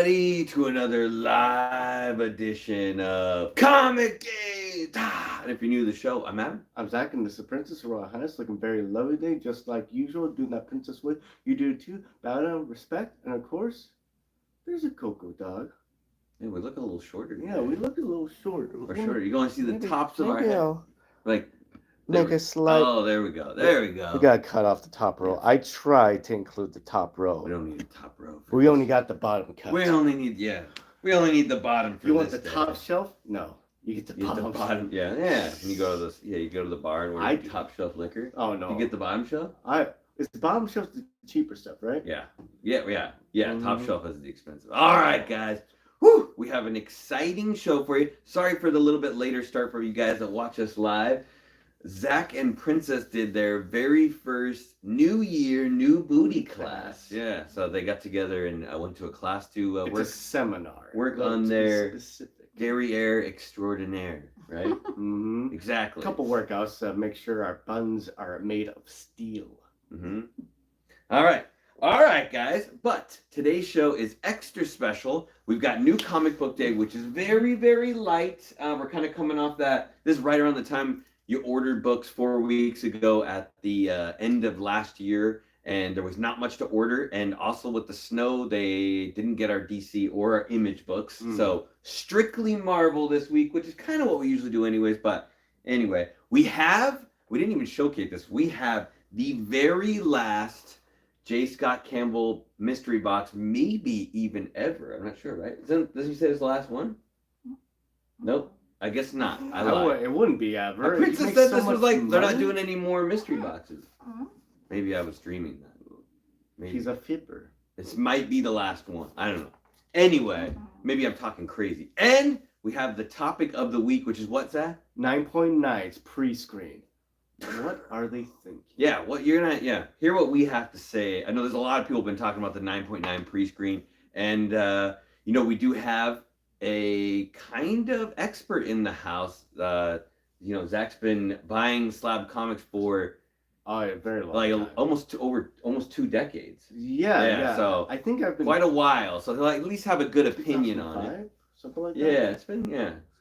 To another live edition of Comic Games. And if you're new to the show, I'm Adam. I'm Zach, and this is Princess Royal Highness, looking very lovely today, just like usual, doing that princess way. You do too. Bow down, respect, and of course, there's a Cocoa dog. Hey, we look a little shorter. Yeah, we look a little short. Or shorter. You're going to see the tops of our maybe head. Like, make a slight. Oh, there we go. There we go. We gotta cut off the top row. I tried to include the top row. We don't need the top row. We only got the bottom cut. We only need the bottom. For you want this the day. top shelf? No. You get the bottom. Yeah. And you go to this. Yeah, you go to the bar and order top shelf liquor. Oh no. You get the bottom shelf. It's the bottom shelf, the cheaper stuff, right? Yeah. Top shelf is the expensive. All right, guys. Whew, we have an exciting show for you. Sorry for the little bit later start for you guys that watch us live. Zach and Princess did their very first New Year, New Booty class. Yeah, so they got together and went to a class to it's a seminar. Work on their derriere extraordinaire, right? Mm-hmm. Exactly. A couple workouts to make sure our buns are made of steel. Mm-hmm. All right, guys. But today's show is extra special. We've got new comic book day, which is very, very light. We're kind of coming off that. This is right around the time you ordered books 4 weeks ago at the end of last year, and there was not much to order. And also with the snow, they didn't get our DC or our Image books. So strictly Marvel this week, which is kind of what we usually do anyways. But anyway, we didn't even showcase this. We have the very last J. Scott Campbell mystery box, maybe even ever. I'm not sure, right? Doesn't he say it's the last one? Nope. I guess not. I lied. It wouldn't be ever. Princess said this was like they're not doing any more mystery boxes. Maybe I was dreaming that. Maybe. He's a fibber. This might be the last one. I don't know. Anyway, maybe I'm talking crazy. And we have the topic of the week, which is what, Zach? 9.8's pre-screen. What are they thinking? Yeah, hear what we have to say. I know there's a lot of people been talking about the 9.9 pre-screen, and we do have a kind of expert in the house. Zach's been buying slab comics for a very long like time. almost 2 decades. Yeah. So I think I've been quite a while. So he'll at least have a good opinion on it. Something like that. Yeah, it's been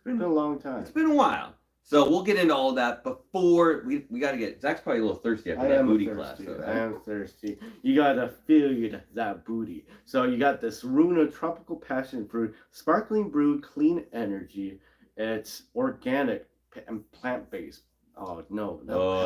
a long time. It's been a while. So we'll get into all that before we got to get. Zach's probably a little thirsty after that booty class. So, I am thirsty. You gotta feed that booty. So you got this Runa Tropical Passion Fruit, sparkling brew, clean energy. It's organic and plant-based. Oh no.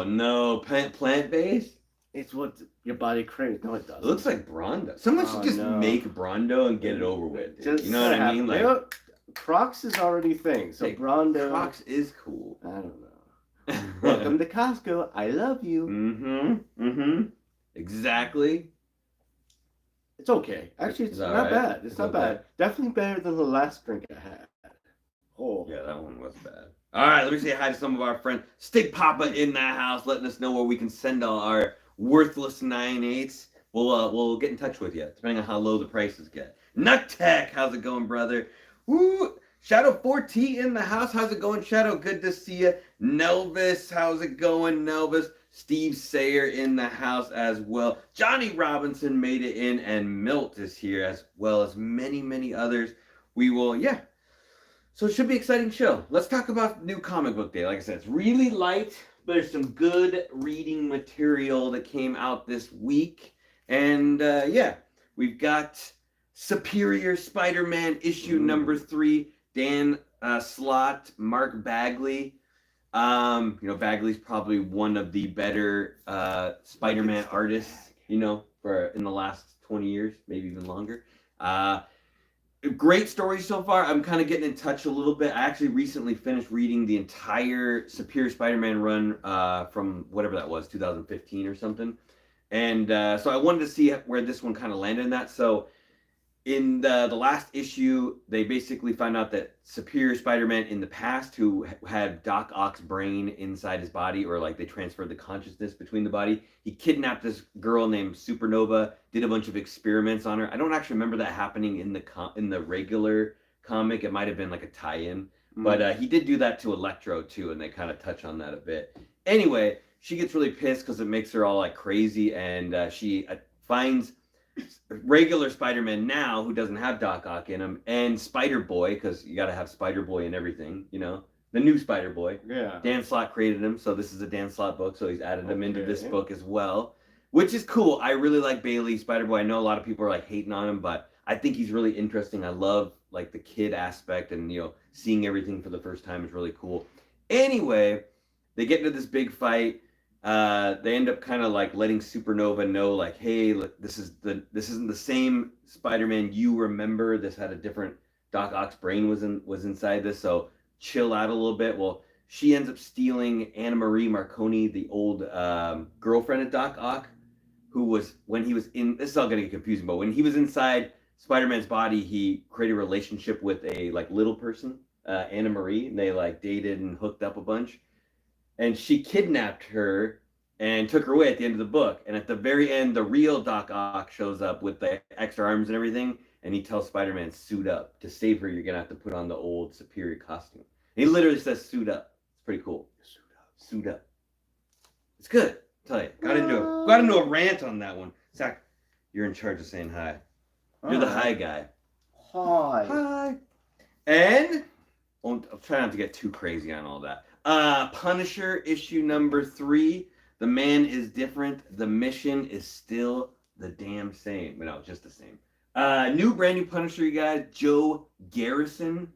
No, plant-based. It's what your body craves. No, it doesn't. It looks like Brondo. Someone should just make Brondo and get it over with. You know what I mean? Like. Crocs is already a thing, so Brondo. Crocs is cool. I don't know. Welcome to Costco. I love you. Exactly. It's okay. Actually, it's not bad. It's not bad. Definitely better than the last drink I had. Oh. Yeah, that one was bad. All right, let me say hi to some of our friends. Stick Papa in the house, letting us know where we can send all our worthless 9.8's. We'll get in touch with you, depending on how low the prices get. Nut Tech, how's it going, brother? Woo! Shadow 4T in the house. How's it going, Shadow? Good to see you. Nelvis, how's it going, Nelvis? Steve Sayer in the house as well. Johnny Robinson made it in, and Milt is here as well as many, many others. We will, So it should be an exciting show. Let's talk about new comic book day. Like I said, it's really light, but there's some good reading material that came out this week. And we've got Superior Spider-Man issue number 3. Dan Slott, Mark Bagley. Bagley's probably one of the better Spider-Man artists, for in the last 20 years, maybe even longer. Great story so far. I'm kind of getting in touch a little bit. I actually recently finished reading the entire Superior Spider-Man run from whatever that was, 2015 or something. And so I wanted to see where this one kind of landed in that. So in the last issue, they basically found out that Superior Spider-Man in the past, who had Doc Ock's brain inside his body, or like they transferred the consciousness between the body, he kidnapped this girl named Supernova, did a bunch of experiments on her. I don't actually remember that happening in the regular comic. It might have been like a tie-in, but he did do that to Electro too, and they kind of touch on that a bit. Anyway, she gets really pissed because it makes her all like crazy, and she finds regular Spider-Man now, who doesn't have Doc Ock in him, and Spider-Boy, because you got to have Spider-Boy in everything, you know, the new Spider-Boy. Yeah. Dan Slott created him, so this is a Dan Slott book, so he's added him into this Okay. book as well, which is cool. I really like Bailey Spider-Boy. I know a lot of people are like hating on him, but I think he's really interesting. I love like the kid aspect, and you know, seeing everything for the first time is really cool. Anyway, they get into this big fight. They end up kind of like letting Supernova know, like, hey, look, this isn't the same Spider-Man you remember. This had a different Doc Ock's brain was inside this, so chill out a little bit. Well, she ends up stealing Anna Marie Marconi, the old girlfriend of Doc Ock, who was when he was in. This is all getting confusing, but when he was inside Spider-Man's body, he created a relationship with a like little person, Anna Marie, and they like dated and hooked up a bunch. And she kidnapped her and took her away at the end of the book. And at the very end, the real Doc Ock shows up with the extra arms and everything, and he tells Spider-Man, suit up. To save her, you're going to have to put on the old superior costume. And he literally says, suit up. It's pretty cool. Suit up. Suit up. It's good. I'll tell you. Got into a rant on that one. Zach, you're in charge of saying hi. You're the hi guy. Hi. Hi. And I'll try not to get too crazy on all that. Punisher issue number 3. The man is different. The mission is still the damn same. No, just the same. Brand new Punisher, you guys. Joe Garrison.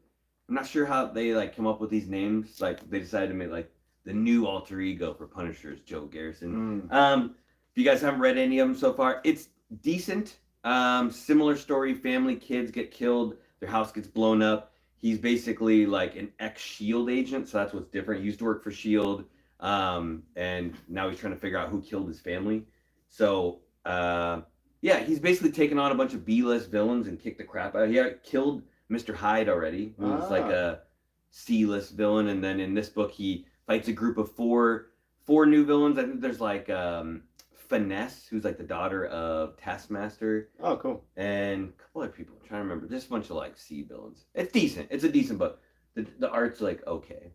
I'm not sure how they like come up with these names. Like they decided to make like the new alter ego for Punisher is Joe Garrison. If you guys haven't read any of them so far, it's decent. Similar story. Family, kids get killed. Their house gets blown up. He's basically like an ex-SHIELD agent, so that's what's different. He used to work for SHIELD, and now he's trying to figure out who killed his family. So, yeah, he's basically taken on a bunch of B-list villains and kicked the crap out. He killed Mr. Hyde already, who was like a C-list villain, and then in this book he fights a group of four new villains. I think there's like Finesse, who's like the daughter of Taskmaster. Oh, cool. And a couple other people. I'm trying to remember. Just a bunch of like C villains. It's decent. It's a decent book. The art's like okay.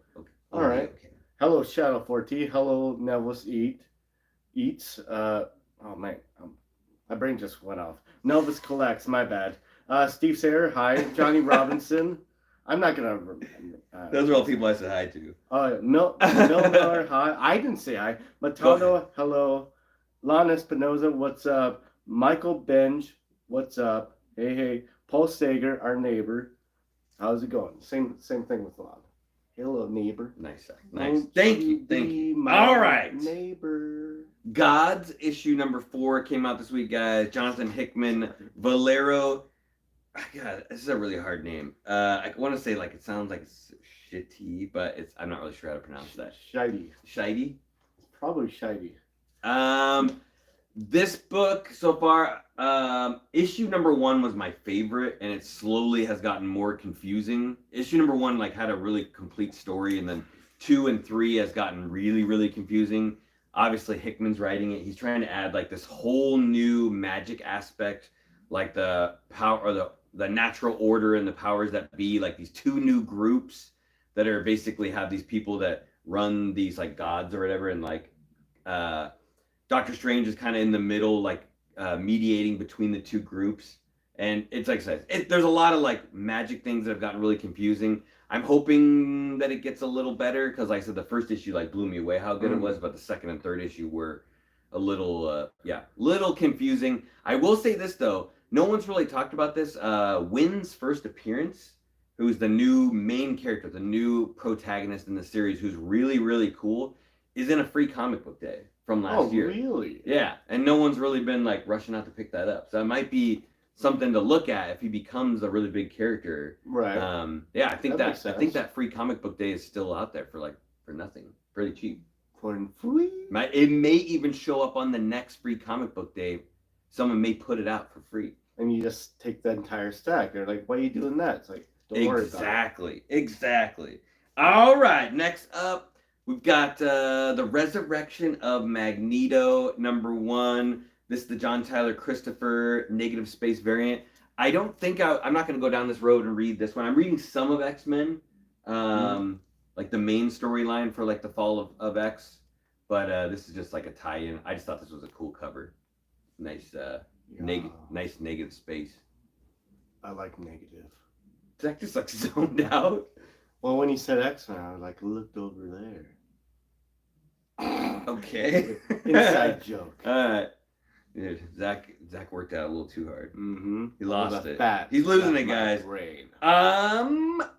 All right. Okay. Hello, Shadow 4T. Hello, Neville's Eats. Oh man, my brain just went off. Nelvis Collects. My bad. Steve Sayer. Hi. Johnny Robinson. I'm not gonna. Those are all people I said hi to. Milnar. Hi. I didn't say hi. Matono. Hello. Lana Espinoza, what's up? Michael Benj, what's up? Hey. Paul Sager, our neighbor. How's it going? Same thing with Lana. Hello, neighbor. Nice. Thank you. All right. Neighbor. Gods issue number 4 came out this week, guys. Jonathan Hickman, Valero. God, this is a really hard name. I want to say like it sounds like it's shitty, but I'm not really sure how to pronounce that. Shitey? Probably shitey. This book so far, issue number 1 was my favorite, and it slowly has gotten more confusing. Issue number 1 like had a really complete story, and then 2 and 3 has gotten really, really confusing. Obviously, Hickman's writing it. He's trying to add like this whole new magic aspect, like the power or the natural order and the powers that be, like these 2 new groups that are basically have these people that run these like gods or whatever, and like Doctor Strange is kind of in the middle, like mediating between the 2 groups. And it's like I said, there's a lot of like magic things that have gotten really confusing. I'm hoping that it gets a little better because, like I said, the first issue like blew me away how good it was, but the second and third issue were a little, little confusing. I will say this though, no one's really talked about this. Wynn's first appearance, who's the new main character, the new protagonist in the series, who's really, really cool, is in a free comic book day from last year. Oh, really? Yeah, and no one's really been like rushing out to pick that up. So it might be something to look at if he becomes a really big character. Right. Yeah, I think that free comic book day is still out there for nothing, pretty cheap. For free? It may even show up on the next free comic book day. Someone may put it out for free. And you just take the entire stack. They're like, why are you doing that? It's like, don't worry about it. Exactly. All right, next up, we've got the Resurrection of Magneto, number 1. This is the John Tyler Christopher negative space variant. I don't think I'm not going to go down this road and read this one. I'm reading some of X-Men, like the main storyline for like the Fall of X, but this is just like a tie-in. I just thought this was a cool cover. Nice. Yeah. Nice negative space. I like negative. Zach just like zoned out. Well, when he said X-Men, I was like, looked over there. Okay. Inside joke. Alright. Dude, Zach worked out a little too hard. Mm-hmm. He lost it. Fat. He's losing it, guys. Brain.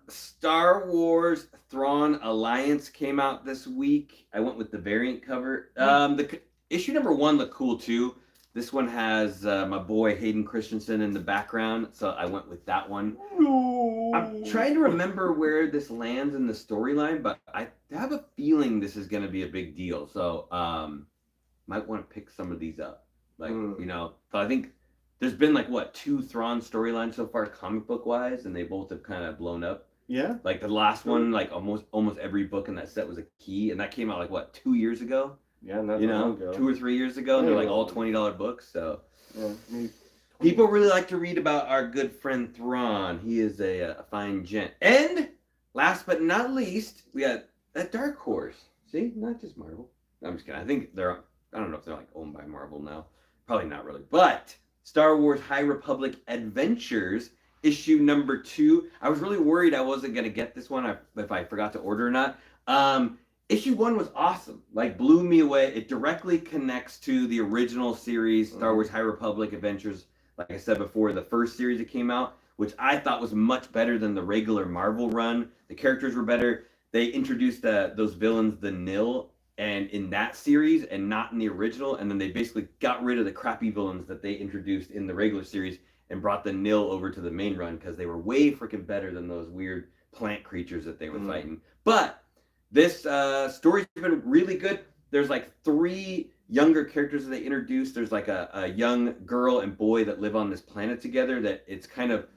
Star Wars Thrawn Alliance came out this week. I went with the variant cover. Issue number 1 looked cool too. This one has my boy Hayden Christensen in the background, so I went with that one. No. I'm trying to remember where this lands in the storyline, but I have a feeling this is going to be a big deal. So, might want to pick some of these up. Like, you know, so I think there's been like what 2 Thrawn storylines so far, comic book wise, and they both have kind of blown up. Yeah. Like the last one, like almost every book in that set was a key, and that came out like what 2 years ago. Yeah, not you long know, ago. 2 or 3 years ago, and they're like all $20 books. So yeah, people really like to read about our good friend Thrawn. He is a fine gent. And last but not least, we got that Dark Horse. See, not just Marvel. No, I'm just kidding. I think I don't know if they're like owned by Marvel now. Probably not really. But Star Wars High Republic Adventures, issue number 2. I was really worried I wasn't going to get this one if I forgot to order or not. Issue 1 was awesome. Like, blew me away. It directly connects to the original series, Star Wars High Republic Adventures. Like I said before, the first series that came out, which I thought was much better than the regular Marvel run. The characters were better. They introduced those villains, the Nil, and in that series and not in the original, and then they basically got rid of the crappy villains that they introduced in the regular series and brought the Nil over to the main run because they were way freaking better than those weird plant creatures that they were fighting. But this story's been really good. There's like 3 younger characters that they introduced. There's like a young girl and boy that live on this planet together that it's kind of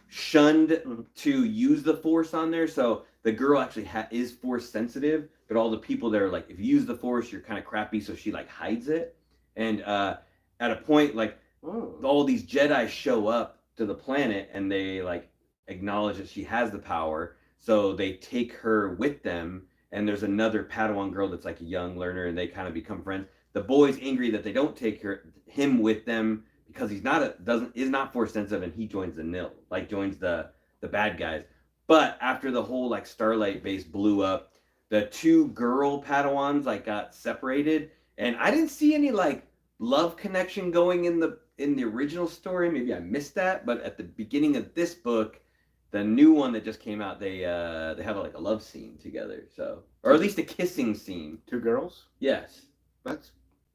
shunned to use the Force on there. So the girl actually is Force sensitive, but all the people there are like, if you use the Force, you're kind of crappy. So she like hides it. And at a point, like all these Jedi show up to the planet and they like acknowledge that she has the power. So they take her with them. And there's another Padawan girl that's like a young learner, and they kind of become friends. The boy's angry that they don't take him with them because he's not Force sensitive, and he joins the Nil, like joins the bad guys. But after the whole like Starlight base blew up, the 2 girl Padawans like got separated, and I didn't see any like love connection going in the original story. Maybe I missed that, but at the beginning of this book, the new one that just came out, they have like a love scene together, so, or at least a kissing scene. 2 girls? Yes. That's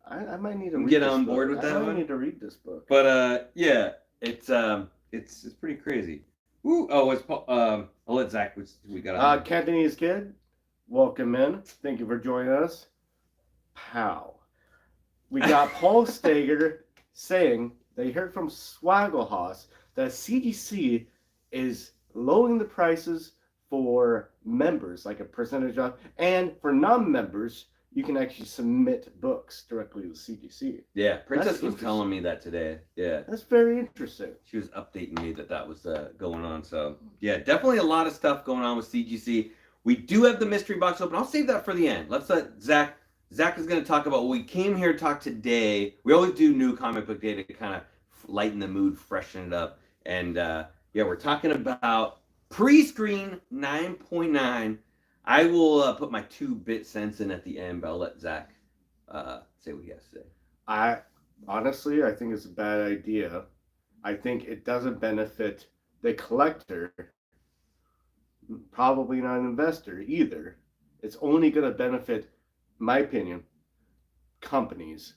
I might need to read get this on book. board with that I might one. need to read this book. But yeah, it's pretty crazy. Ooh, oh, it's I'll let Zach. We got. Cantonese Kid, welcome in. Thank you for joining us. Pow. We got Paul Steger saying they heard from Swagglehouse that CGC is lowering the prices for members, like a percentage off, and for non-members, you can actually submit books directly to CGC. Yeah, Princess was telling me that today. Yeah, that's very interesting. She was updating me that was going on. So yeah, definitely a lot of stuff going on with CGC. We do have the mystery box open. I'll save that for the end. Let's let Zach. Zach is going to talk about what we came here to talk today. We always do New Comic Book Day to kind of lighten the mood, freshen it up, and yeah, we're talking about pre-screen 9.9. I will put my 2-bit cents in at the end, but I'll let Zach say what he has to say. I think it's a bad idea. I think it doesn't benefit the collector, probably not an investor either. It's only going to benefit, in my opinion, companies,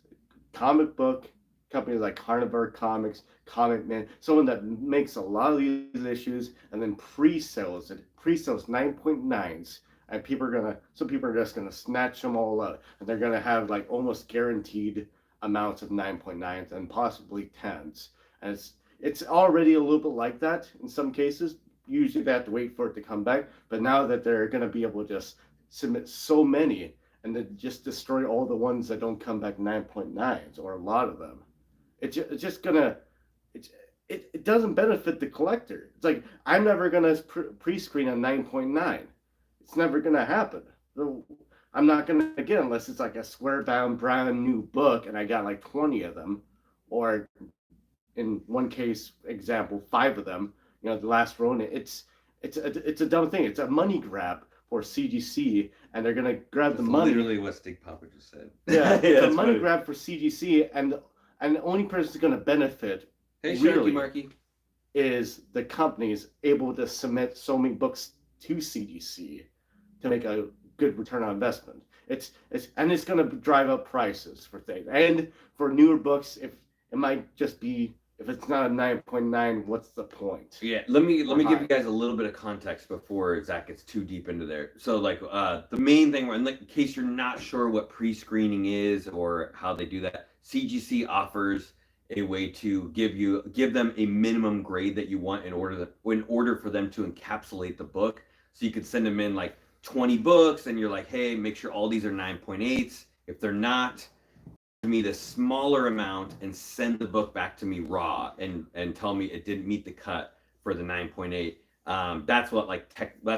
comic book companies like Carnivore Comics, Comic Man, someone that makes a lot of these issues and then pre-sells 9.9s, and some people are just gonna snatch them all up, and they're gonna have like almost guaranteed amounts of 9.9s and possibly 10s, and it's already a little bit like that in some cases. Usually they have to wait for it to come back, but now that they're gonna be able to just submit so many and then just destroy all the ones that don't come back 9.9s, or a lot of them, it doesn't benefit the collector. It's like, I'm never gonna pre-screen a 9.9. It's never gonna happen. So I'm not gonna get it unless it's like a square bound brand new book and I got like 20 of them, or in one case example, 5 of them. You know, the last Ronin. It's a dumb thing. It's a money grab for CGC, and they're gonna grab the money. Literally what Stig Papa just said. Yeah, it's a money grab for CGC, and the only person who's gonna benefit really Marky. is the companies able to submit so many books to CGC to make a good return on investment. It's going to drive up prices for things, and for newer books, if it might just be, if it's not a 9.9, what's the point? Yeah, let me give you guys a little bit of context before Zach gets too deep into there. So like the main thing, in case you're not sure what pre-screening is or how they do that, CGC offers a way to give them a minimum grade that you want in order for them to encapsulate the book. So you could send them in like 20 books, and you're like, hey, make sure all these are 9.8s. If they're not, give me the smaller amount and send the book back to me raw, and tell me it didn't meet the cut for the 9.8. That's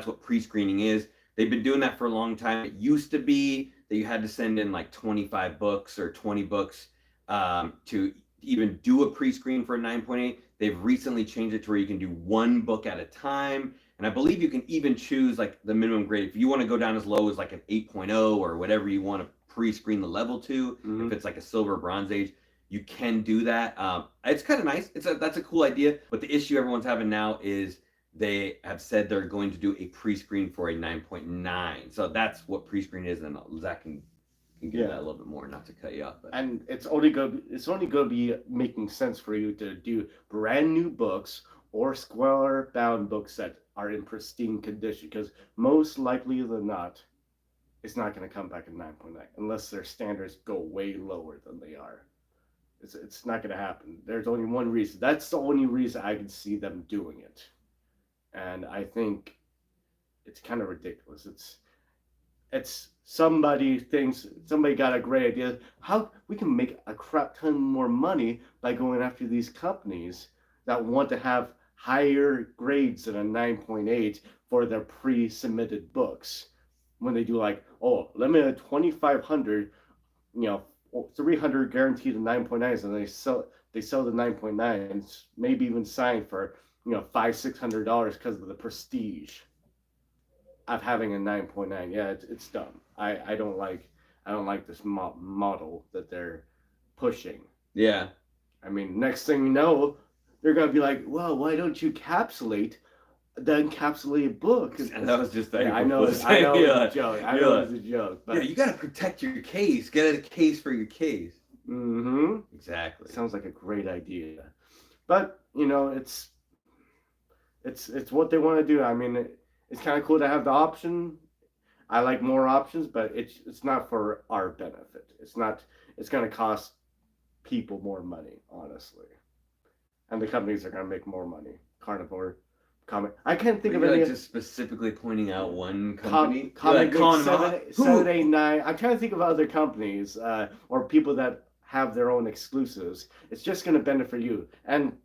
what pre-screening is. They've been doing that for a long time. It used to be that you had to send in like 25 books or 20 books to even do a pre-screen for a 9.8. They've recently changed it to where you can do one book at a time, and I believe you can even choose like the minimum grade. If you want to go down as low as like an 8.0 or whatever you want to pre-screen the level to, if it's like a silver bronze age, you can do that. It's kind of nice. That's a cool idea, but the issue everyone's having now is they have said they're going to do a pre-screen for a 9.9. So that's what pre-screen is, and Zach can give that a little bit more, not to cut you off. But. And it's only going to be making sense for you to do brand new books or square bound books that are in pristine condition, because most likely than not, it's not going to come back in 9.9 unless their standards go way lower than they are. It's not going to happen. There's only one reason. That's the only reason I can see them doing it, and I think it's kind of ridiculous. It's somebody got a great idea how we can make a crap ton more money by going after these companies that want to have higher grades than a 9.8 for their pre-submitted books. When they do like, oh, limited 2,500, 300 guaranteed to 9.9s, and they sell the 9.9s, maybe even sign for $500-$600 because of the prestige of having a 9.9. Yeah, it's dumb. I don't like this model that they're pushing. Yeah. I mean, next thing you know, they're gonna be like, well, why don't you encapsulate the encapsulated book? And that was just I know it was a joke. I know it was a joke. But you gotta protect your case. Get a case for your case. Mm-hmm. Exactly. Sounds like a great idea. But it's what they want to do. I mean, it's kind of cool to have the option. I like more options, but it's not for our benefit. It's going to cost people more money, honestly. And the companies are going to make more money. Carnivore, Comic. I can't think of any. Just specifically pointing out one company. ComicGains 789. I'm trying to think of other companies or people that have their own exclusives. It's just going to benefit you, and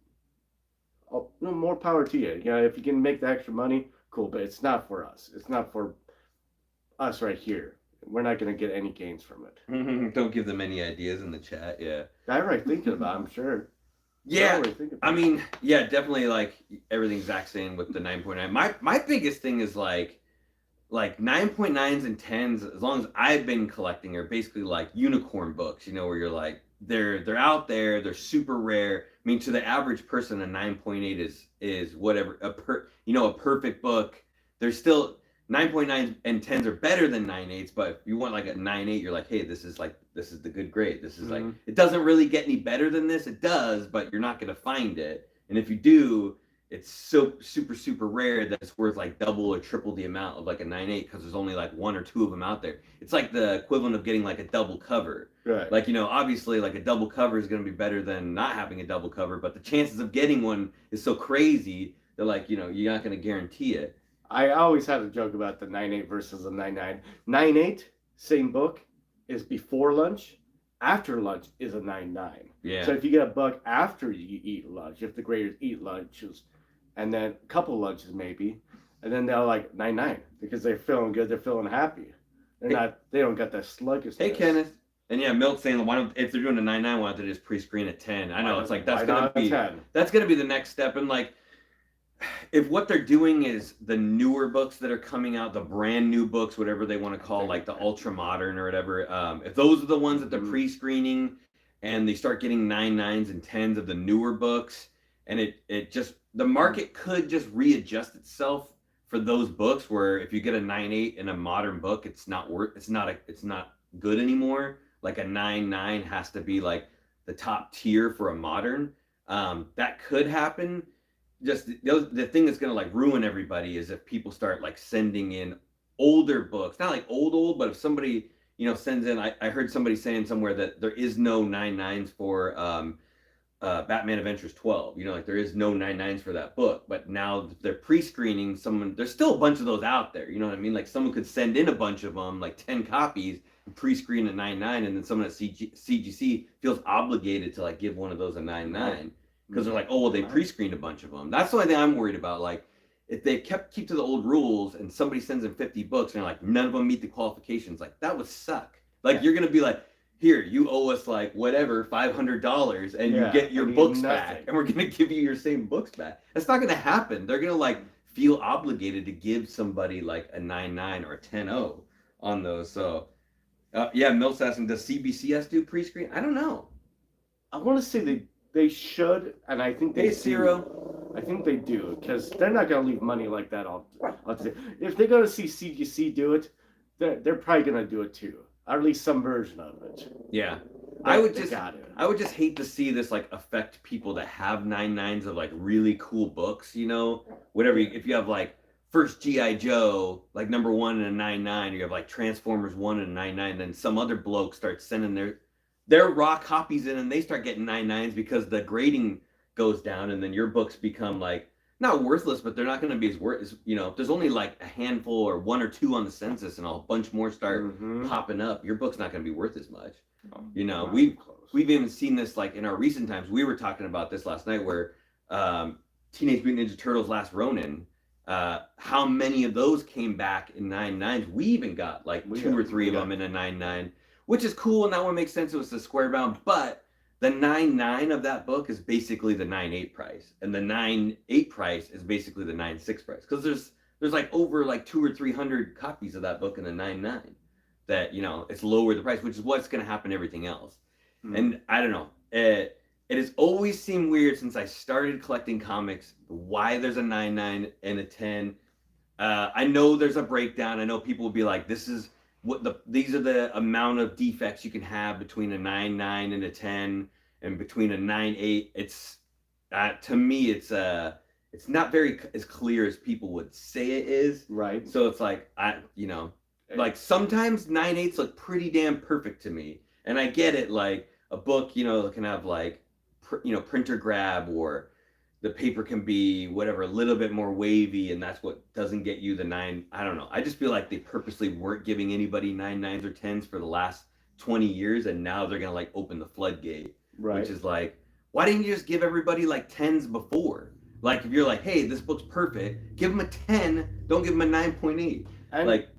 more power to you. If you can make the extra money, cool. But it's not for us. It's not for us right here. We're not going to get any gains from it. Don't give them any ideas in the chat. Yeah. I'm right thinking about it, I'm sure. Yeah. I mean, yeah, definitely like everything Zach's saying with the 9.9. My biggest thing is like 9.9s and 10s, as long as I've been collecting, are basically like unicorn books, where you're like, they're out there, they're super rare. I mean, to the average person, a 9.8 is whatever, a perfect book. There's still 9.9s and 10s are better than 9.8s, but if you want like a 9.8, you're like, hey, this is the good grade. This is like, it doesn't really get any better than this. It does, but you're not going to find it. And if you do, it's so super, super rare that it's worth like double or triple the amount of like a 9.8, because there's only like one or two of them out there. It's like the equivalent of getting like a double cover. Right. Like, obviously like a double cover is going to be better than not having a double cover, but the chances of getting one is so crazy that like, you're not going to guarantee it. I always had a joke about the 9.8 versus the 9.9. 9.8, same book, is before lunch. After lunch is a 9.9. Yeah. So if you get a book after you eat lunch, if the graders eat lunches, and then a couple lunches maybe, and then they're like 9.9 because they're feeling good, they're feeling happy. They don't got that sluggishness. Hey, Kenneth. And yeah, Milt's saying why don't if they're doing a 9.9, why don't they just pre-screen at 10? I know it's like that's gonna be 10? that's gonna be the next step. And like if what they're doing is the newer books that are coming out, the brand new books, whatever they want to call, like the ultra modern or whatever, if those are the ones that they're pre-screening and they start getting 9.9s and 10s of the newer books, and it just the market could just readjust itself for those books where if you get a 9.8 in a modern book, it's not good anymore. Like a 9.9 has to be like the top tier for a modern. That could happen. Just the thing that's gonna like ruin everybody is if people start like sending in older books, not like old, but if somebody sends in, I heard somebody saying somewhere that there is no 9.9s for Batman Adventures 12. Like there is no 9.9s for that book, but now they're pre-screening someone. There's still a bunch of those out there. You know what I mean? Like someone could send in a bunch of them, like 10 copies, and pre-screen a 9.9, and then someone at CGC feels obligated to like give one of those a 9.9 because they're like, oh well, they pre-screened a bunch of them. That's the only thing I'm worried about. Like if they keep to the old rules and somebody sends in 50 books and like none of them meet the qualifications, like that would suck. Like you're gonna be like, here, you owe us like whatever $500 and you get your books back, and we're gonna give you your same books back. That's not gonna happen. They're gonna like feel obligated to give somebody like a 9.9 or a 10.0 on those. So yeah, Milt's asking, does CBCS do pre-screen? I don't know. I want to say they should, and I think they do. I think they do, because they're not gonna leave money like that all. If they're gonna see CGC do it, they're probably gonna do it too. Or at least some version of it. Yeah. I would just hate to see this like affect people that have 9.9s of like really cool books, whatever. If you have like first G.I. Joe, like number 1 and a 9.9, or you have like Transformers 1 and a 9.9, then some other bloke starts sending their raw copies in and they start getting 9.9s because the grading goes down, and then your books become like not worthless, but they're not going to be as worth as if there's only like a handful or 1 or 2 on the census and a bunch more start popping up, your book's not going to be worth as much. We've even seen this like in our recent times. We were talking about this last night where Teenage Mutant Ninja Turtles Last Ronin, how many of those came back in 9.9s. We even got like 2 or 3 of them in a 9.9, which is cool, and that one makes sense. It was the square bound, but the 9.9 of that book is basically the 9.8 price, and the 9.8 price is basically the 9.6 price, because there's like over like 200 or 300 copies of that book in the 9.9 that it's lower the price, which is what's going to happen to everything else. And I don't know, it has always seemed weird since I started collecting comics why there's a 9.9 and a 10. I know there's a breakdown. I know people will be like, this is these are the amount of defects you can have between a 9.9 and a 10, and between a 9.8. It's to me, it's not very as clear as people would say it is. Right. So it's like like sometimes 9.8s look pretty damn perfect to me, and I get it. Like a book, can have like printer grab, or the paper can be whatever, a little bit more wavy, and that's what doesn't get you the 9. I don't know. I just feel like they purposely weren't giving anybody 9.9s or 10s for the last 20 years, and now they're gonna like open the floodgate. Right. Which is like, why didn't you just give everybody like 10s before? Like if you're like, hey, this book's perfect, give them a 10. Don't give them a 9.8. Like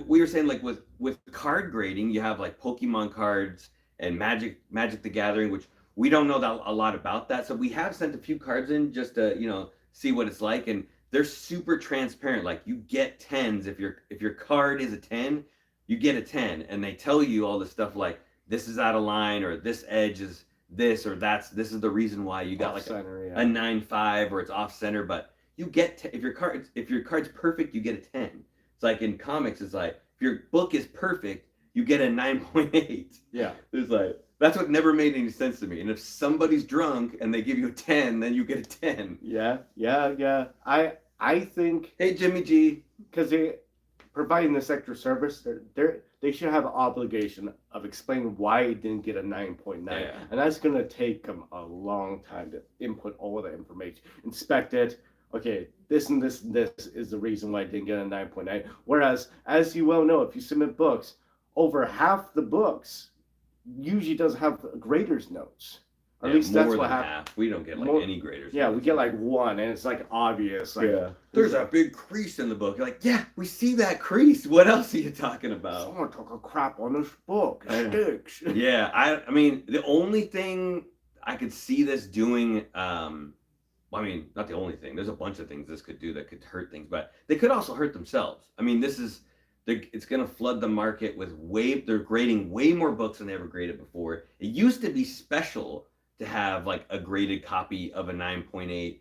we were saying, like with card grading, you have like Pokemon cards and Magic the Gathering, which we don't know a lot about that. So we have sent a few cards in just to, see what it's like. And they're super transparent. Like you get 10s. If your card is a 10, you get a 10. And they tell you all this stuff like, this is out of line, or this edge is this, or this is the reason why you got like a 9.5, or it's off center. But you get, if your card's perfect, you get a 10. It's like in comics, it's like, if your book is perfect, you get a 9.8. Yeah. It's like, that's what never made any sense to me. And if somebody's drunk and they give you a 10, then you get a 10. Yeah. I think. Hey, Jimmy G. Because they providing this extra service, they should have an obligation of explaining why it didn't get a 9.9. Yeah. And that's going to take them a long time to input all of the information, inspect it. Okay, this and this and this is the reason why I didn't get a 9.9. Whereas, as you well know, if you submit books, over half the books usually doesn't have graders notes. At least that's more what than happened. half. We don't get like More- any graders. Yeah, we get like one, and it's like obvious. Like, There's a big crease in the book. You're like, yeah, we see that crease. What else are you talking about? Someone took a crap on this book. It stinks. Yeah, I mean, the only thing I could see this doing, well, I mean, not the only thing. There's a bunch of things this could do that could hurt things, but they could also hurt themselves. I mean, it's going to flood the market with they're grading way more books than they ever graded before. It used to be special to have like a graded copy of a 9.8.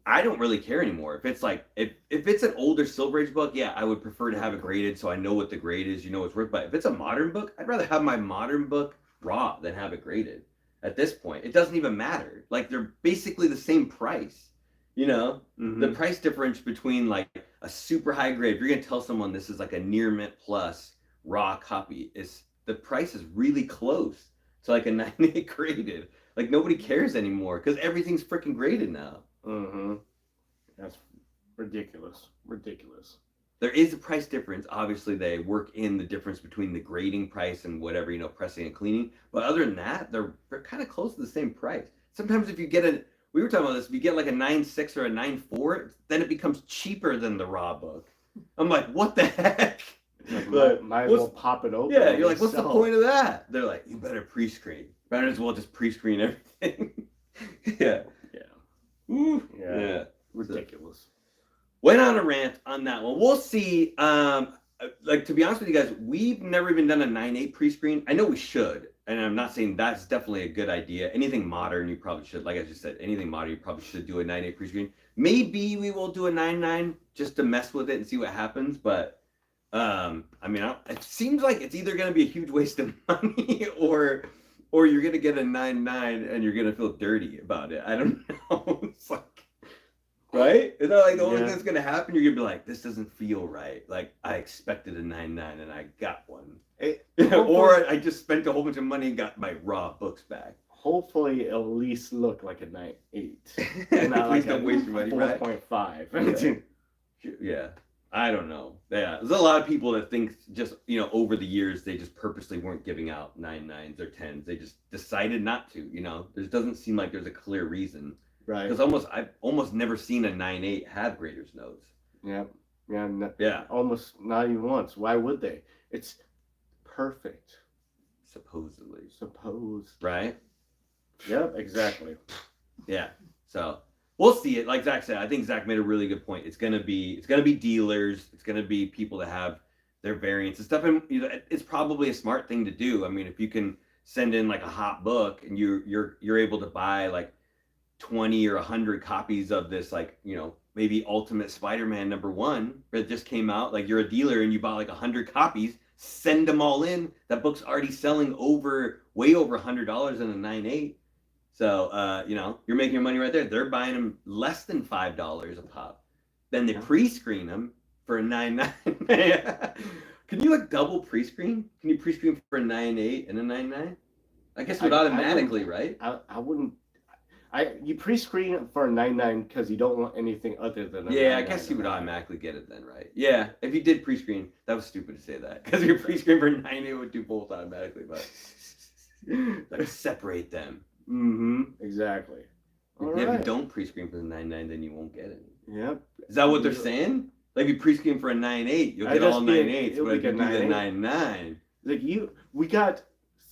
I don't really care anymore. If it's like, if it's an older Silver Age book, yeah, I would prefer to have it graded so I know what the grade is, you know what's worth. But if it's a modern book, I'd rather have my modern book raw than have it graded. At this point, it doesn't even matter. Like, they're basically the same price. You know, the price difference between like a super high grade, if you're gonna tell someone this is like a near mint plus raw copy, the price is really close to like a 9.8 graded. Like, nobody cares anymore because everything's freaking graded now. That's ridiculous. Ridiculous. There is a price difference. Obviously, they work in the difference between the grading price and whatever, you know, pressing and cleaning. But other than that, they're kind of close to the same price. Sometimes if you get we were talking about this, if you get like a 9.6 or a 9.4, then it becomes cheaper than the raw book. I'm like, what the heck? Like, might as well pop it open. Yeah, you're like, what's the point of that? They're like, you better pre-screen. Better as well just pre-screen everything. Yeah. Ooh, yeah. Ridiculous. Went on a rant on that one. We'll see. Like, to be honest with you guys, we've never even done a 9.8 pre-screen. I know we should, and I'm not saying that's definitely a good idea. Anything modern, you probably should. Like I just said, anything modern, you probably should do a 9.8 pre-screen. Maybe we will do a 9.9 just to mess with it and see what happens. But I mean, it seems like it's either going to be a huge waste of money or you're going to get a 9.9 and you're going to feel dirty about it. I don't know. It's like, right? Is that like the only thing that's going to happen? You're going to be like, this doesn't feel right. Like, I expected a 9.9 and I got one. Or I just spent a whole bunch of money and got my raw books back. Hopefully, it'll at least look like a 9.8. And not like don't waste your money, 4.5. Yeah. I don't know. Yeah, there's a lot of people that think just, you know, over the years, they just purposely weren't giving out 9.9s or 10s. They just decided not to, you know. There doesn't seem like there's a clear reason. Right. Because I've almost never seen a 9.8 have grader's notes. Yeah. Almost not even once. Why would they? It's perfect. Supposedly. Right? Yep, exactly. Yeah. So we'll see it. Like Zach said, I think Zach made a really good point. It's gonna be dealers. It's gonna be people that have their variants and stuff. And you know, it's probably a smart thing to do. I mean, if you can send in like a hot book and you're able to buy like 20 or 100 copies of this, like, you know, maybe Ultimate Spider-Man #1 that just came out. Like, you're a dealer and you bought like 100 copies. Send them all in. That book's already selling way over $100 in a 9.8. So, you know, you're making your money right there. They're buying them less than $5 a pop. Then they pre-screen them for a 9.9. Can you like double pre-screen? Can you pre-screen for a 9.8 and a 9.9? I guess it would automatically, right? I wouldn't. You pre-screen for a 9.9 because you don't want anything other than a 9.9. I guess you would automatically get it then, right? Yeah, if you did pre-screen, that was stupid to say that. Because if you pre-screen for a 9.8, it would do both automatically, but like separate them. Exactly. If you don't pre-screen for the 9.9, then you won't get it. Yep. Is that what they're saying? Like, if you pre-screen for a 9.8, you'll get all 9.8s, but if you do the 9.9... Like, we got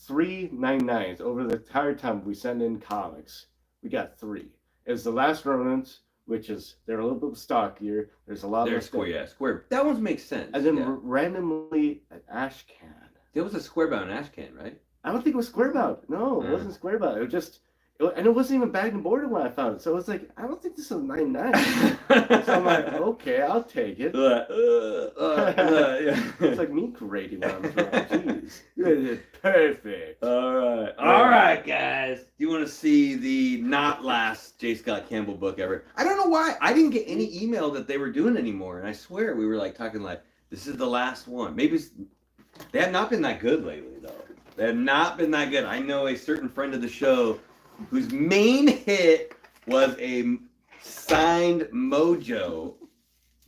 3 9.9s over the entire time we sent in comics. We got 3. It's the Last Remnants, which is, they're a little bit stockier. There's a lot of square. That one makes sense. And then randomly an Ashcan. There was a square-bound Ashcan, right? I don't think it was square-bound. No, it wasn't square-bound. It was just, and it wasn't even bagged and boarded when I found it. So it was like, I don't think this is a 9.9. So I'm like, okay, I'll take it. It's like me grading when I'm drunk. Jeez. It's perfect. All right, guys. Do you want to see the not last J. Scott Campbell book ever? I don't know why. I didn't get any email that they were doing anymore. And I swear we were like talking like, this is the last one. Maybe they have not been that good lately, though. They have not been that good. I know a certain friend of the show whose main hit was a signed Mojo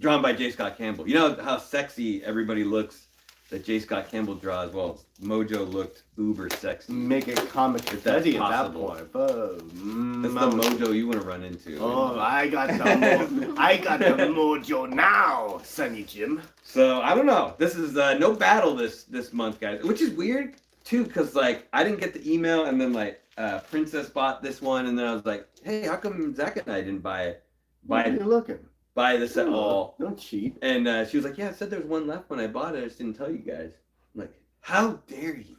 drawn by J. Scott Campbell. You know how sexy everybody looks that J. Scott Campbell draws, well, Mojo looked uber sexy. Make it comic If that's ready at that possible. point. That's the Mojo you want to run into. Oh, I got the mojo now, Sonny Jim. So I don't know. This is no battle this month, guys, which is weird too, because like I didn't get the email, and then like Princess bought this one, and then I was like, hey, how come Zach and I didn't buy it? Why are you looking? Buy this at all? Don't cheat. And she was like, yeah, it said there's one left when I bought it. I just didn't tell you guys. I'm like, how dare you?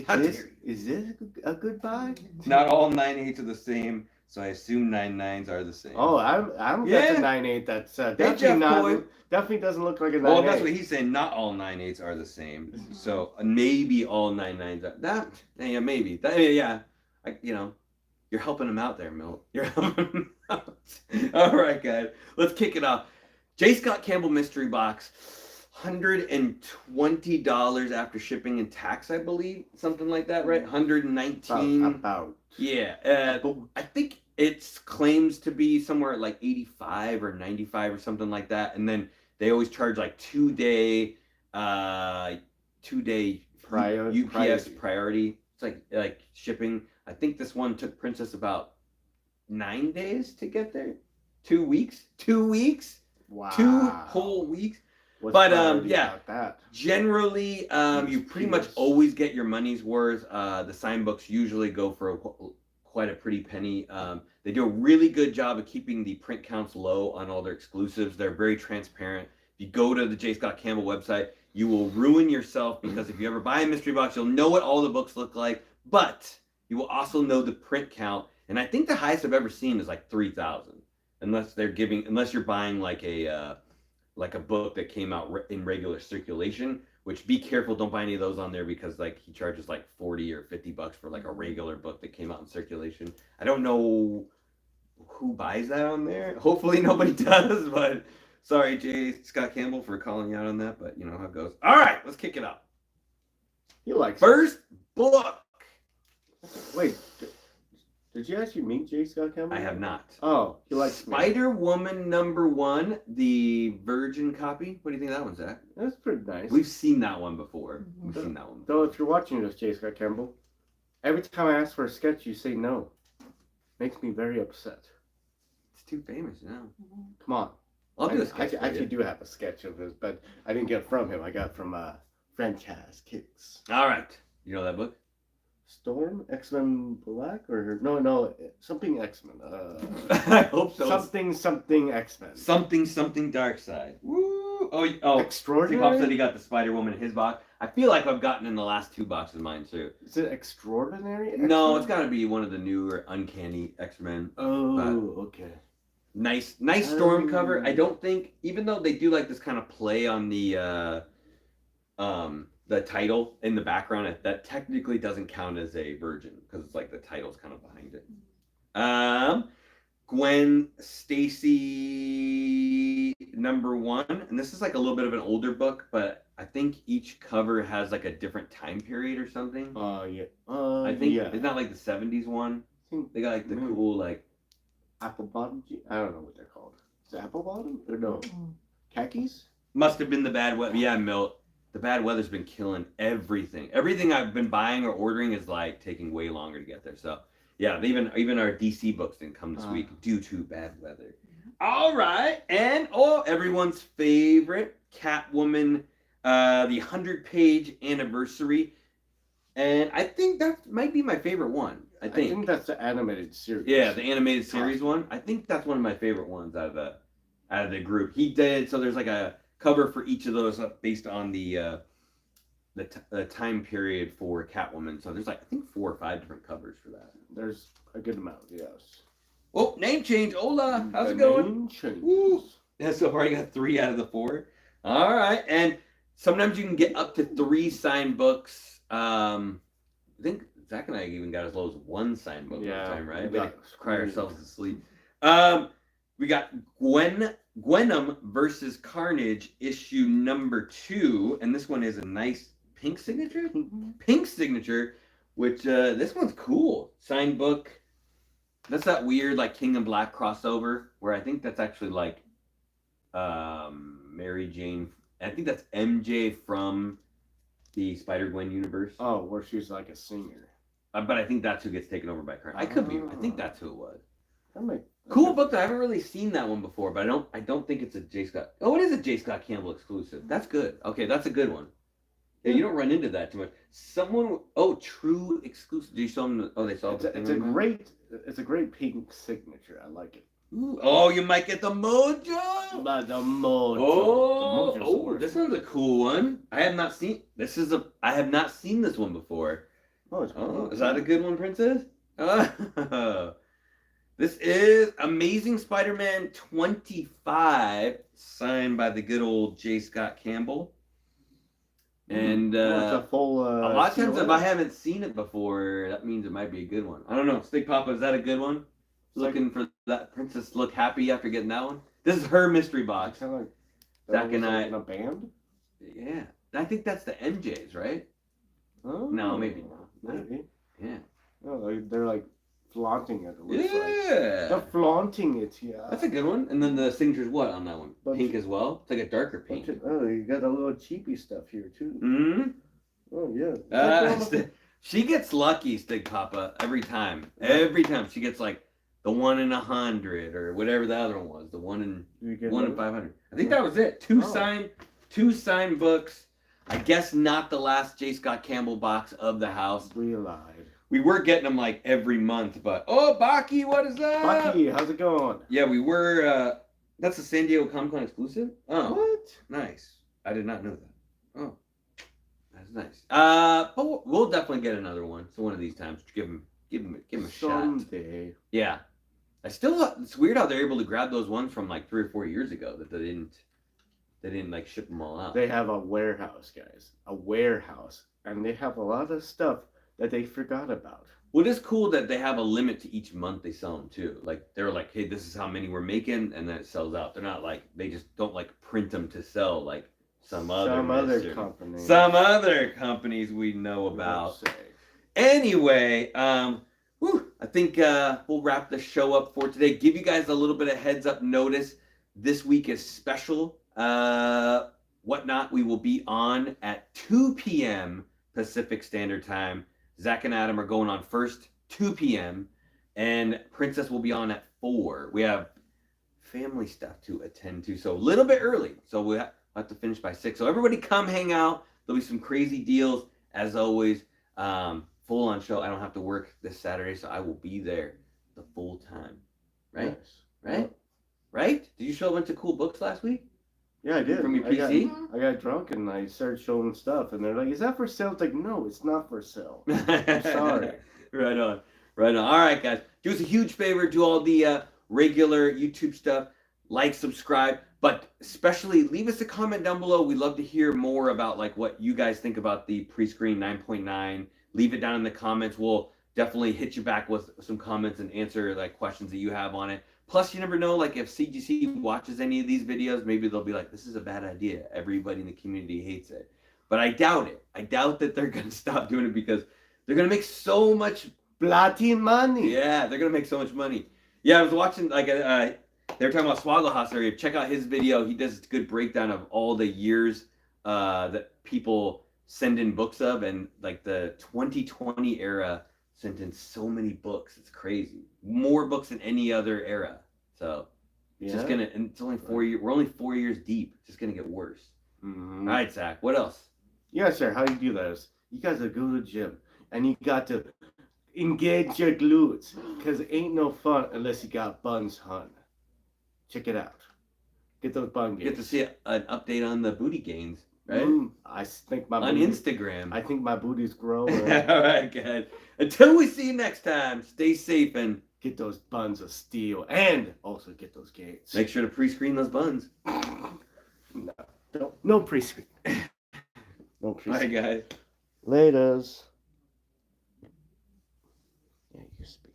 How dare you? Is this a good buy? Not all 9.8's are the same, so I assume 9.9's are the same. Oh, I'm got the 9.8. That's definitely doesn't look like a 9.8. Well, that's what he's saying. Not all 9.8's are the same, so maybe all 9.9's are that. Yeah, maybe. Yeah, you're helping him out there, Milt. You're helping him out. All right, guys, let's kick it off. J. Scott Campbell mystery box. $120 after shipping and tax, I believe, something like that, right? 119. About. Yeah, I think it claims to be somewhere at like 85 or 95 or something like that, and then they always charge like 2-day UPS priority. It's like shipping. I think this one took Princess about 9 days to get there. 2 weeks. 2 weeks. Wow. 2 whole weeks. Generally, you pretty much always get your money's worth. The sign books usually go for quite a pretty penny. They do a really good job of keeping the print counts low on all their exclusives. They're very transparent. If you go to the J. Scott Campbell website, you will ruin yourself, because if you ever buy a mystery box, you'll know what all the books look like, but you will also know the print count. And I think the highest I've ever seen is like 3,000, unless you're buying like a book that came out in regular circulation, which be careful, don't buy any of those on there, because like he charges like 40 or 50 bucks for like a regular book that came out in circulation. I don't know who buys that on there. Hopefully nobody does, but sorry, J. Scott Campbell, for calling you out on that, but you know how it goes. All right, let's kick it up. You like first book. Wait, did you actually meet J. Scott Campbell? I have not. Oh, he likes Spider-Woman #1, the Virgin copy. What do you think of that one, Zach? That's pretty nice. We've seen that one before. Though, if you're watching this, J. Scott Campbell, every time I ask for a sketch, you say no. Makes me very upset. It's too famous now. Come on. I'll do a sketch. I actually do have a sketch of this, but I didn't get it from him. I got it from Franchise Kicks. All right. You know that book? Storm? X-Men Black? Or no, something X-Men. I hope so. Something X-Men. Something Dark Side. Woo! Oh, Extraordinary? Pop said he got the Spider-Woman in his box. I feel like I've gotten in the last 2 boxes of mine too. Is it Extraordinary X-Men? No, it's got to be one of the newer Uncanny X-Men. Oh, okay. Nice Storm cover. I don't think, even though they do like this kind of play on the title in the background, that technically doesn't count as a Virgin, because it's like the title's kind of behind it. Gwen Stacy #1, and this is like a little bit of an older book, but I think each cover has like a different time period or something. Yeah. I think it's not like the 70s one. They got like the cool like apple bottom. I don't know what they're called. Is it apple bottom or no? Khakis? Must have been the bad weather. Yeah, Milt. The bad weather's been killing everything. Everything I've been buying or ordering is like taking way longer to get there. So yeah, even our DC books didn't come this week due to bad weather. All right, and everyone's favorite Catwoman, the 100-page anniversary, and I think that might be my favorite one. I think that's the animated series. Yeah, the animated series one. I think that's one of my favorite ones out of the group. He did, so there's like a cover for each of those based on the time period for Catwoman. So there's like, I think 4 or 5 different covers for that. There's a good amount, yes. Oh, name change. Hola, how's it going? Name change. Woo. Yeah, so far you got 3 out of the 4. All right, and sometimes you can get up to 3 signed books. I think Zach and I even got as low as 1 signed book at the time, right? We cry ourselves to sleep. We got Gwenom versus Carnage issue #2, and this one is a nice pink signature. Pink signature, which this one's cool. Signed book. That's that weird like King and Black crossover where I think that's actually like Mary Jane. I think that's MJ from the Spider-Gwen universe. Oh, where she's like a singer. But I think that's who gets taken over by Kurt. I could be. I think that's who it was. That might, Cool book. I haven't really seen that one before, but I don't think it's a J. Scott. Oh, it is a J. Scott Campbell exclusive. That's good. Okay, that's a good one. Yeah, you don't run into that too much. Someone. Oh, true exclusive. Do you show them? Oh, they saw it's a great pink signature. I like it. Ooh, oh, you might get the Mojo. But the Mojo. Oh, this one's a cool one. I have not seen. I have not seen this one before. Oh, Oh, is that a good one, Princess? This is Amazing Spider-Man 25, signed by the good old J. Scott Campbell. And it's a full. A lot of times, if I haven't seen it before, that means it might be a good one. I don't know. Stick Papa, is that a good one? Looking for that Princess look happy after getting that one. This is her mystery box. Like Zach and I. In a band. Yeah, I think that's the MJs, right? Oh, no, maybe not. Maybe. Yeah. No, they're like flaunting it. Yeah. They're flaunting it. Yeah. That's a good one. And then the signature's what on that one? Bunch Pink as well. It's like a darker pink. Oh, you got a little cheapy stuff here too. Hmm. Oh yeah. She gets lucky, Stig Papa, every time. Every time she gets like the 1 in 100 or whatever the other one was. The 1 in 500. I think that was it. Two signed books. I guess not the last J. Scott Campbell box of the house. We lied. We were getting them like every month, but oh, Baki, what is that? Baki, how's it going? Yeah, we were. That's a San Diego Comic-Con exclusive. Oh, what? Nice. I did not know that. Oh, that's nice. But we'll definitely get another one. So one of these times, give him a shot. Someday. Yeah. It's weird how they're able to grab those ones from like 3 or 4 years ago that they didn't like ship them all out. They have a warehouse, guys. A warehouse. And they have a lot of stuff that they forgot about. Well, it is cool that they have a limit to each month they sell them too. Like they're like, hey, this is how many we're making, and then it sells out. They're not like they just don't like print them to sell like some other companies. Some other companies we know about. Anyway, I think we'll wrap the show up for today. Give you guys a little bit of heads up notice. This week is special. Whatnot, we will be on at 2 p.m. Pacific Standard Time. Zach and Adam are going on first, 2 p.m. And Princess will be on at 4. We have family stuff to attend to, so a little bit early. So we'll have to finish by 6. So everybody come hang out. There'll be some crazy deals, as always. Full on show. I don't have to work this Saturday, so I will be there the full time. Right? Nice. Right? Yep. Right? Did you show a bunch of cool books last week? Yeah, I did. From your PC? I got drunk and I started showing stuff, and they're like, "Is that for sale?" It's like, "No, it's not for sale." I'm sorry. Right on. All right, guys. Do us a huge favor. Do all the regular YouTube stuff. Like, subscribe, but especially leave us a comment down below. We'd love to hear more about like what you guys think about the pre-screen 9.9. Leave it down in the comments. We'll definitely hit you back with some comments and answer like questions that you have on it. Plus, you never know, like if CGC watches any of these videos, maybe they'll be like, this is a bad idea. Everybody in the community hates it. But I doubt it. I doubt that they're going to stop doing it because they're going to make so much bloody money. Yeah, they're going to make so much money. Yeah, I was watching, like, they were talking about Swagglehouse area. Check out his video. He does a good breakdown of all the years that people send in books of. And, like, the 2020 era sent in so many books. It's crazy. More books than any other era. So it's just gonna, and it's only 4 years. We're only 4 years deep. It's just gonna get worse. Mm-hmm. All right, Zach. What else? Yeah, sir. How you do that is you guys to go to the gym and you got to engage your glutes because it ain't no fun unless you got buns, hun. Check it out. Get those bun gains. Get to see an update on the booty gains. Right? I think my on Instagram. I think my booty's growing. All right, good. Until we see you next time, stay safe and get those buns of steel, and also get those gains. Make sure to pre-screen those buns. No pre-screen. No pre-screen. All right, guys. Laters. Yeah, you speak.